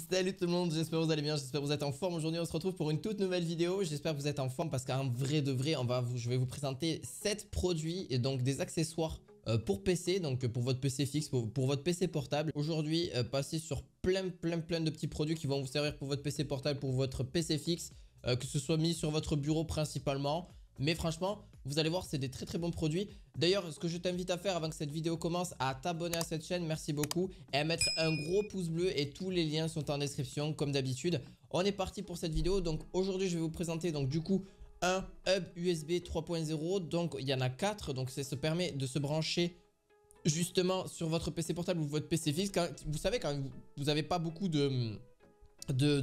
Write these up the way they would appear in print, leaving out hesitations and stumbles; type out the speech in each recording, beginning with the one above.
Salut tout le monde, j'espère que vous allez bien, j'espère que vous êtes en forme. Aujourd'hui on se retrouve pour une toute nouvelle vidéo. J'espère que vous êtes en forme parce qu'en vrai de vrai, je vais vous présenter 7 produits et donc des accessoires pour PC, donc pour votre PC fixe, pour votre PC portable. Aujourd'hui, passez sur plein de petits produits qui vont vous servir pour votre PC portable, pour votre PC fixe, que ce soit mis sur votre bureau principalement. Mais franchement, vous allez voir, c'est des très bons produits. D'ailleurs, ce que je t'invite à faire avant que cette vidéo commence, à t'abonner à cette chaîne, merci beaucoup, et à mettre un gros pouce bleu et tous les liens sont en description comme d'habitude. On est parti pour cette vidéo. Donc aujourd'hui, je vais vous présenter donc du coup un hub USB 3.0. Donc il y en a 4, donc ça se permet de se brancher justement sur votre PC portable ou votre PC fixe. Vous savez, quand vous n'avez pas beaucoup de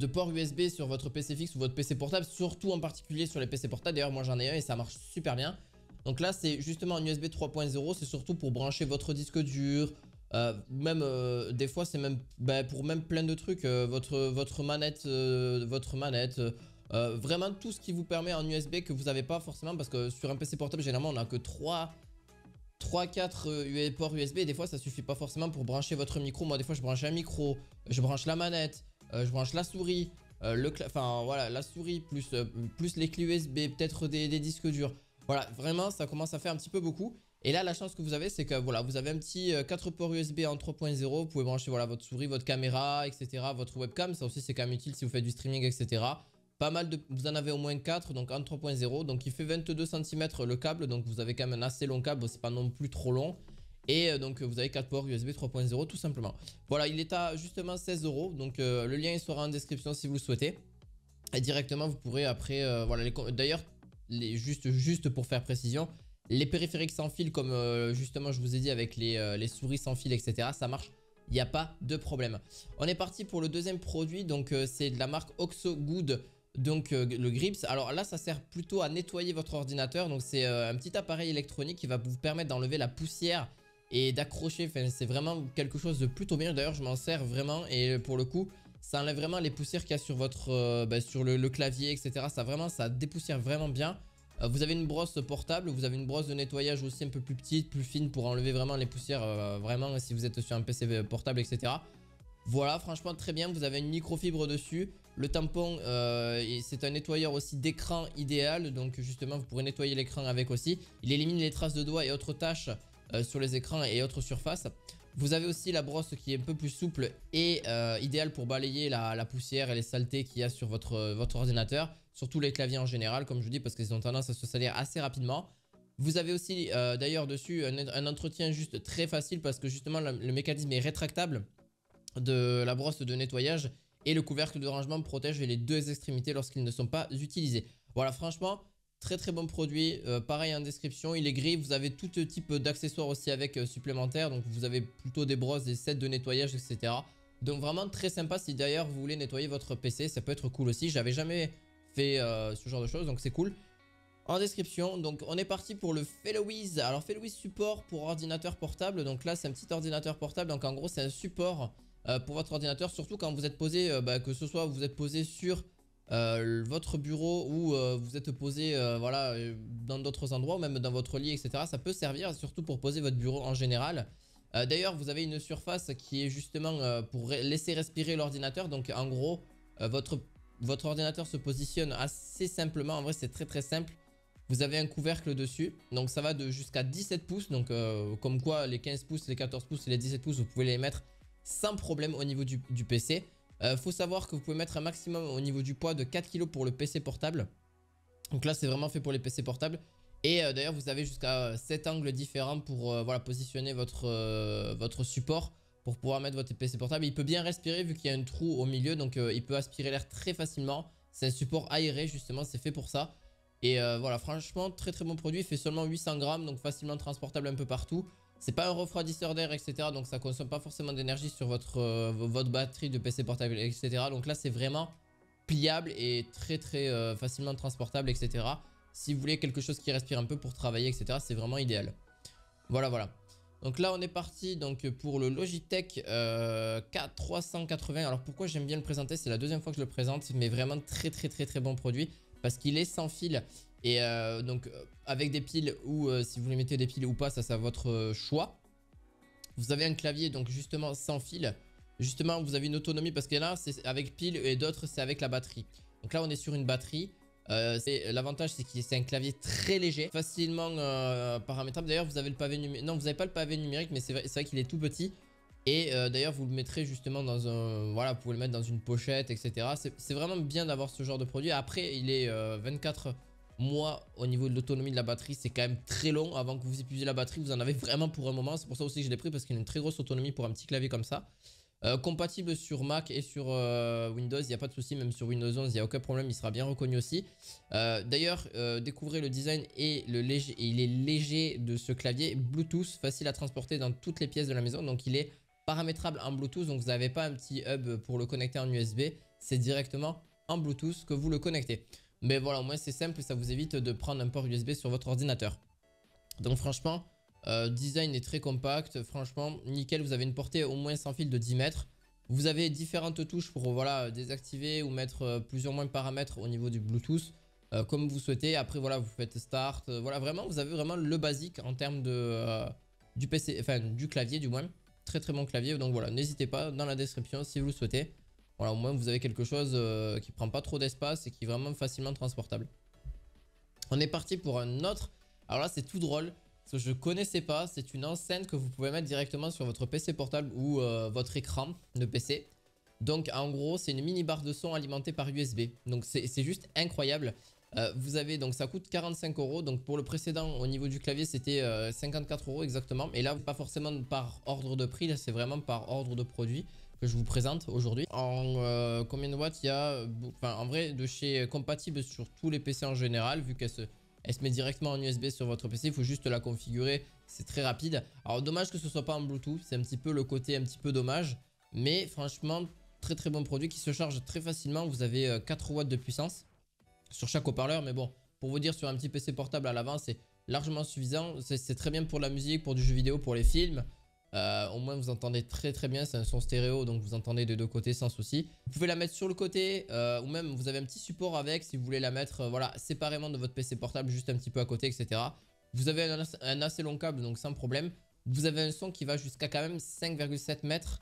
ports USB sur votre PC fixe ou votre PC portable, surtout en particulier sur les PC portables. D'ailleurs moi j'en ai un et ça marche super bien. Donc là c'est justement un USB 3.0, c'est surtout pour brancher votre disque dur, des fois c'est même pour même plein de trucs, votre manette, vraiment tout ce qui vous permet en USB que vous n'avez pas forcément, parce que sur un PC portable généralement on n'a que 3-4 ports USB et des fois ça suffit pas forcément pour brancher votre micro. Moi des fois je branche un micro, je branche la manette, je branche la souris, voilà, la souris plus les clés USB, peut-être des disques durs. Voilà, vraiment ça commence à faire un petit peu beaucoup. Et là la chance que vous avez, c'est que voilà, vous avez un petit 4 ports USB en 3.0. Vous pouvez brancher voilà, votre souris, votre caméra, etc. Votre webcam, ça aussi c'est quand même utile si vous faites du streaming, etc. Pas mal de, vous en avez au moins 4, donc en 3.0. Donc il fait 22 cm le câble, donc vous avez quand même un assez long câble, c'est pas non plus trop long. Et donc vous avez 4 ports USB 3.0 tout simplement. Voilà, il est à justement 16 €. Donc le lien il sera en description si vous le souhaitez. Et directement vous pourrez après, voilà, d'ailleurs, juste pour faire précision, les périphériques sans fil comme justement je vous ai dit avec les souris sans fil, etc. ça marche. Il n'y a pas de problème. On est parti pour le deuxième produit. Donc c'est de la marque OxoGood. Donc le Grips. Alors là ça sert plutôt à nettoyer votre ordinateur. Donc c'est un petit appareil électronique qui va vous permettre d'enlever la poussière et d'accrocher. Enfin, c'est vraiment quelque chose de plutôt bien. D'ailleurs je m'en sers vraiment et pour le coup ça enlève vraiment les poussières qu'il y a sur votre sur le clavier, etc. Ça dépoussière vraiment bien. Vous avez une brosse portable, vous avez une brosse de nettoyage aussi un peu plus petite, plus fine, pour enlever vraiment les poussières, vraiment si vous êtes sur un PC portable, etc. Voilà, franchement très bien. Vous avez une microfibre dessus. Le tampon, c'est un nettoyeur aussi d'écran idéal. Donc justement vous pourrez nettoyer l'écran avec aussi. Il élimine les traces de doigts et autres tâches sur les écrans et autres surfaces. Vous avez aussi la brosse qui est un peu plus souple et idéale pour balayer la poussière et les saletés qu'il y a sur votre ordinateur. Surtout les claviers en général, comme je vous dis, parce qu'ils ont tendance à se salir assez rapidement. Vous avez aussi d'ailleurs dessus un entretien juste très facile, parce que justement le mécanisme est rétractable de la brosse de nettoyage. Et le couvercle de rangement protège les deux extrémités lorsqu'ils ne sont pas utilisés. Voilà, franchement, très bon produit. Pareil en description, il est gris. Vous avez tout type d'accessoires aussi avec supplémentaires. Donc vous avez plutôt des brosses, des sets de nettoyage, etc. Donc vraiment très sympa. Si d'ailleurs vous voulez nettoyer votre PC, ça peut être cool aussi. J'avais jamais fait ce genre de choses, donc c'est cool. En description, donc on est parti pour le Fellowiz. Alors Fellowiz support pour ordinateur portable. Donc là c'est un petit ordinateur portable. Donc en gros c'est un support pour votre ordinateur, surtout quand vous êtes posé, que ce soit vous êtes posé sur votre bureau ou vous êtes posé voilà, dans d'autres endroits ou même dans votre lit, etc. Ça peut servir surtout pour poser votre bureau en général. D'ailleurs vous avez une surface qui est justement pour laisser respirer l'ordinateur. Donc en gros votre ordinateur se positionne assez simplement. En vrai c'est très simple. Vous avez un couvercle dessus, donc ça va de jusqu'à 17 pouces. Donc comme quoi les 15 pouces, les 14 pouces et les 17 pouces vous pouvez les mettre sans problème au niveau du PC. Faut savoir que vous pouvez mettre un maximum au niveau du poids de 4 kg pour le PC portable. Donc là c'est vraiment fait pour les PC portables. Et d'ailleurs vous avez jusqu'à 7 angles différents pour voilà, positionner votre support pour pouvoir mettre votre PC portable. Il peut bien respirer vu qu'il y a un trou au milieu, donc il peut aspirer l'air très facilement. C'est un support aéré justement, c'est fait pour ça. Et voilà, franchement très bon produit. Il fait seulement 800 grammes, donc facilement transportable un peu partout. C'est pas un refroidisseur d'air, etc. Donc ça consomme pas forcément d'énergie sur votre batterie de PC portable, etc. Donc là c'est vraiment pliable et très facilement transportable, etc. Si vous voulez quelque chose qui respire un peu pour travailler, etc. c'est vraiment idéal. Voilà. Donc là on est parti donc pour le Logitech K380. Alors pourquoi j'aime bien le présenter, c'est la deuxième fois que je le présente, mais vraiment très bon produit, parce qu'il est sans fil. Et donc avec des piles ou si vous voulez mettre des piles ou pas, ça c'est à votre choix. Vous avez un clavier donc justement sans fil. justement vous avez une autonomie parce qu'il y en a c'est avec pile et d'autres c'est avec la batterie. Donc là on est sur une batterie. L'avantage c'est que c'est un clavier très léger, facilement paramétrable. D'ailleurs vous avez le pavé numérique, non vous n'avez pas le pavé numérique mais c'est vrai qu'il est tout petit. Et d'ailleurs vous le mettrez justement dans un, voilà vous pouvez le mettre dans une pochette etc. C'est vraiment bien d'avoir ce genre de produit. Après il est 24 mois au niveau de l'autonomie de la batterie, c'est quand même très long avant que vous épuisiez la batterie. Vous en avez vraiment pour un moment, c'est pour ça aussi que je l'ai pris parce qu'il a une très grosse autonomie pour un petit clavier comme ça. Compatible sur Mac et sur Windows, il n'y a pas de souci, même sur Windows 11, il n'y a aucun problème, il sera bien reconnu aussi. D'ailleurs, découvrez le design et il est léger de ce clavier, Bluetooth, facile à transporter dans toutes les pièces de la maison, donc il est paramétrable en Bluetooth, donc vous n'avez pas un petit hub pour le connecter en USB, c'est directement en Bluetooth que vous le connectez. Mais voilà, au moins c'est simple, ça vous évite de prendre un port USB sur votre ordinateur. Donc franchement, design est très compact, franchement nickel, vous avez une portée au moins sans fil de 10 mètres. Vous avez différentes touches pour voilà, désactiver ou mettre plus ou moins de paramètres au niveau du Bluetooth, comme vous souhaitez. Après voilà, vous faites start, voilà vraiment, vous avez vraiment le basique en termes de, du PC, enfin du clavier du moins. Très très bon clavier, donc voilà, n'hésitez pas dans la description si vous le souhaitez. Voilà, au moins vous avez quelque chose qui prend pas trop d'espace et qui est vraiment facilement transportable. On est parti pour un autre, alors là c'est tout drôle. Ce que je connaissais pas, c'est une enceinte que vous pouvez mettre directement sur votre PC portable ou votre écran de PC. Donc en gros c'est une mini barre de son alimentée par USB. Donc c'est juste incroyable. Vous avez donc ça coûte 45 €. Donc pour le précédent au niveau du clavier c'était 54 € exactement. Et là pas forcément par ordre de prix, là c'est vraiment par ordre de produit que je vous présente aujourd'hui. En combien de watts il y a, enfin en vrai de chez compatible sur tous les PC en général, vu qu'elle se met directement en USB sur votre PC, il faut juste la configurer, c'est très rapide. Alors dommage que ce soit pas en Bluetooth, c'est un petit peu le côté un petit peu dommage. Mais franchement, très très bon produit qui se charge très facilement. Vous avez 4 watts de puissance sur chaque haut-parleur. Mais bon, pour vous dire, sur un petit PC portable à l'avant, c'est largement suffisant. C'est très bien pour la musique, pour du jeu vidéo, pour les films. Au moins vous entendez très très bien, c'est un son stéréo donc vous entendez des deux côtés sans souci. Vous pouvez la mettre sur le côté ou même vous avez un petit support avec si vous voulez la mettre voilà, séparément de votre PC portable, juste un petit peu à côté etc. Vous avez un assez long câble donc sans problème. Vous avez un son qui va jusqu'à quand même 5,7 mètres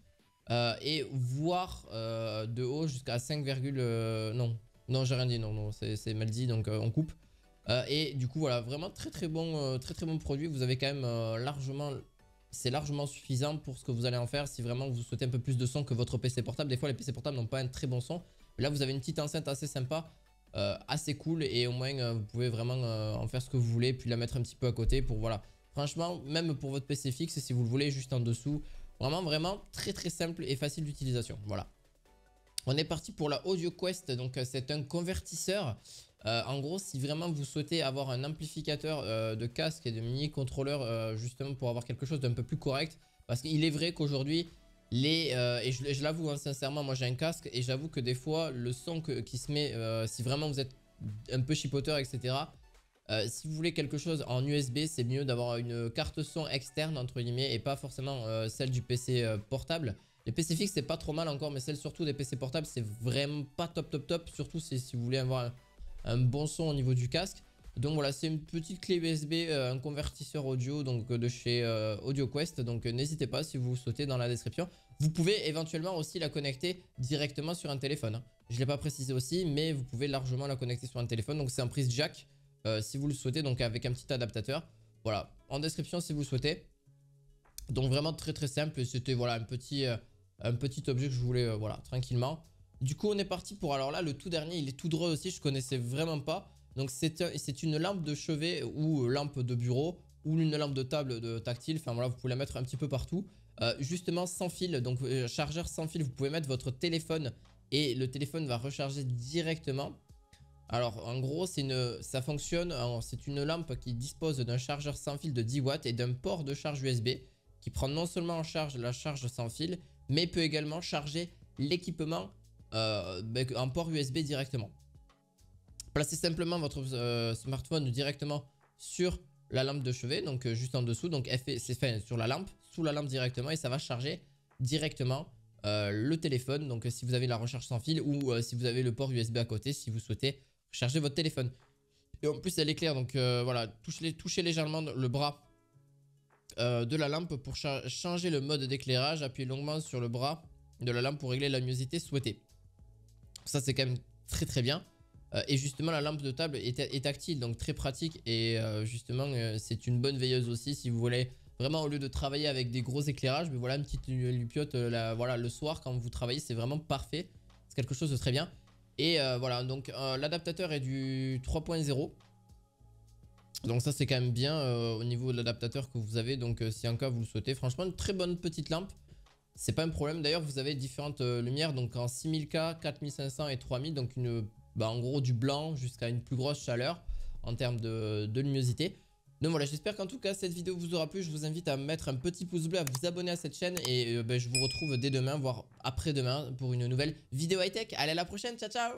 et voire de haut jusqu'à 5, non j'ai rien dit, non c'est mal dit donc on coupe. Et du coup voilà, vraiment très très bon produit. Vous avez quand même largement... C'est largement suffisant pour ce que vous allez en faire si vraiment vous souhaitez un peu plus de son que votre PC portable. Des fois les PC portables n'ont pas un très bon son. Là vous avez une petite enceinte assez sympa, assez cool et au moins vous pouvez vraiment en faire ce que vous voulez. Puis la mettre un petit peu à côté pour voilà. Franchement même pour votre PC fixe si vous le voulez juste en dessous. Vraiment très très simple et facile d'utilisation. Voilà. On est parti pour la Audio Quest, donc c'est un convertisseur. En gros, si vraiment vous souhaitez avoir un amplificateur de casque et de mini contrôleur justement pour avoir quelque chose d'un peu plus correct, parce qu'il est vrai qu'aujourd'hui, et je l'avoue hein, sincèrement, moi j'ai un casque et j'avoue que des fois le son qui se met, si vraiment vous êtes un peu chipoteur etc. Si vous voulez quelque chose en USB, c'est mieux d'avoir une carte son externe entre guillemets et pas forcément celle du PC portable. Les PC fixes c'est pas trop mal encore, mais celle surtout des PC portables c'est vraiment pas top. Surtout si vous voulez avoir un bon son au niveau du casque. Donc voilà, c'est une petite clé USB, un convertisseur audio donc de chez Audio Quest. Donc n'hésitez pas si vous souhaitez dans la description. Vous pouvez éventuellement aussi la connecter directement sur un téléphone. Je ne l'ai pas précisé aussi, mais vous pouvez largement la connecter sur un téléphone. Donc c'est un prise jack si vous le souhaitez, donc avec un petit adaptateur. Voilà, en description si vous le souhaitez. Donc vraiment très très simple. C'était voilà un petit objet que je voulais voilà tranquillement. Du coup on est parti pour, alors là le tout dernier, il est tout drôle aussi, je connaissais vraiment pas. Donc c'est une lampe de chevet ou lampe de bureau ou une lampe de table tactile. Enfin voilà, vous pouvez la mettre un petit peu partout. Justement sans fil, donc chargeur sans fil, vous pouvez mettre votre téléphone et le téléphone va recharger directement. Alors en gros ça fonctionne, c'est une lampe qui dispose d'un chargeur sans fil de 10 watts et d'un port de charge USB qui prend non seulement en charge la charge sans fil, mais peut également charger l'équipement en port USB directement. Placez simplement votre smartphone directement sur la lampe de chevet, donc juste en dessous, donc c'est fait sur la lampe, sous la lampe directement, et ça va charger directement le téléphone. Donc si vous avez la recharge sans fil ou si vous avez le port USB à côté, si vous souhaitez charger votre téléphone. Et en plus elle éclaire, donc voilà, touchez légèrement le bras de la lampe pour changer le mode d'éclairage. Appuyez longuement sur le bras de la lampe pour régler la luminosité souhaitée. Ça c'est quand même très bien. Et justement la lampe de table est tactile, donc très pratique. Et justement c'est une bonne veilleuse aussi si vous voulez vraiment, au lieu de travailler avec des gros éclairages. Mais voilà, une petite lupiote voilà, le soir quand vous travaillez, c'est vraiment parfait. C'est quelque chose de très bien. Et voilà, donc l'adaptateur est du 3.0. Donc ça c'est quand même bien au niveau de l'adaptateur que vous avez. Donc si en cas vous le souhaitez, franchement une très bonne petite lampe. C'est pas un problème. D'ailleurs vous avez différentes lumières, donc en 6000K, 4500 et 3000. Donc en gros du blanc jusqu'à une plus grosse chaleur en termes de luminosité. Donc voilà, j'espère qu'en tout cas cette vidéo vous aura plu. Je vous invite à mettre un petit pouce bleu, à vous abonner à cette chaîne. Et je vous retrouve dès demain, voire après-demain pour une nouvelle vidéo high-tech. Allez, à la prochaine, ciao ciao.